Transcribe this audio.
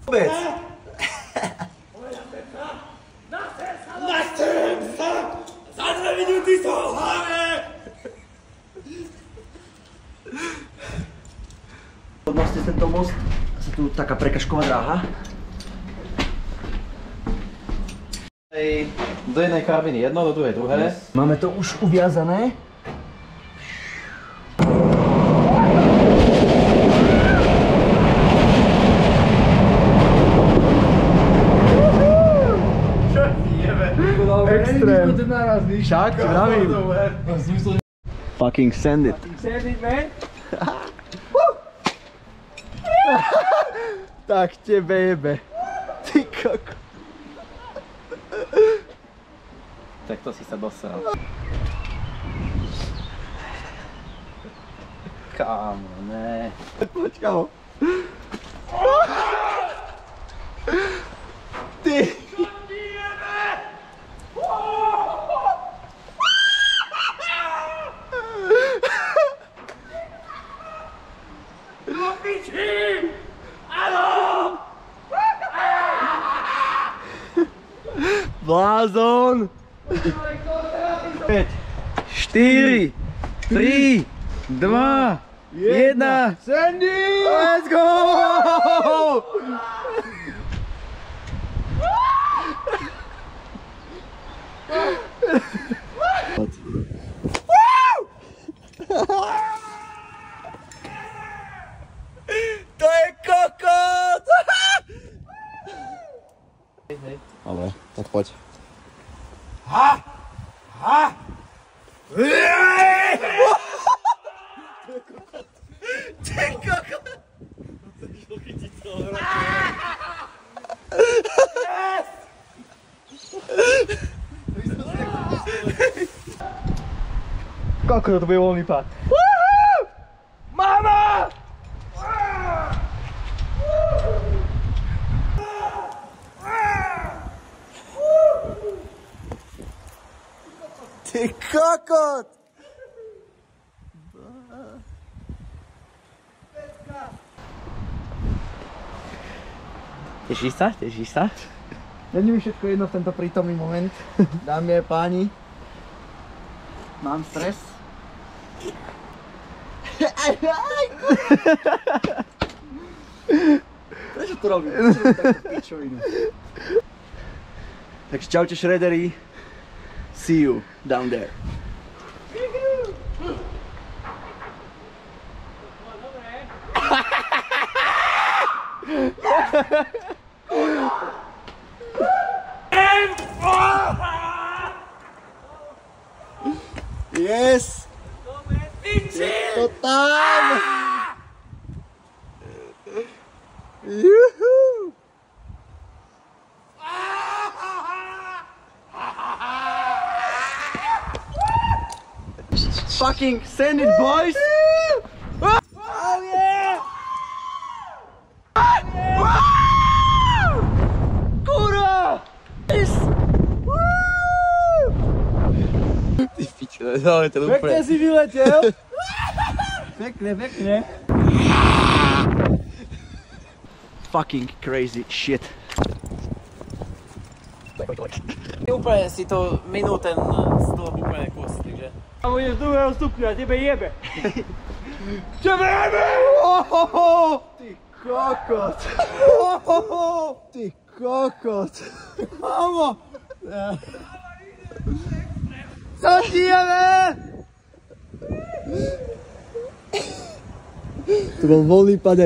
Vôbec. Nastrelím sa! Za 2 minúty som v hlave! Vlastne tento most, sa tu taká prekažková dráha. Do jednej karabiny jedno, do druhej druhé. Máme to už uviazané. Extrém. Však, vravím. Fucking send it. Send it, man! Tak tebe jebe. Ty koko. Tak to si sa dosral. Kámo, ne. Počkaj. Ty. Blázon! 5, 4, 3, 2, 1, Sandy! Let's go! To je kokot! Ale, tak poď. Ty kokot! Kokot, to bude voľný pád. Mama! Ty kokot! Tešíš sa? Tešíš sa? Není mi všetko jedno v tento prítomný moment. Dámy a páni. Mám stres. Prečo to robím? Prečo robím takto pičovinu? Takže čaute Shreddery. See you down there. Yes! Je to tam! Juhu! Fucking send it, boys! Oh yeah! Kurva! Ty pičo, dáme to úplne. Pekne si vyletel! Pekne, pekne. Fucking crazy shit. Úplne si to minul ten stĺp úplne kus, takže... A budeš z druhého stupňa, tebe jebe. Tebe jebe! Ty kokot! Ty kokot! Mamo! Co ti jebe? To bol voľný pade.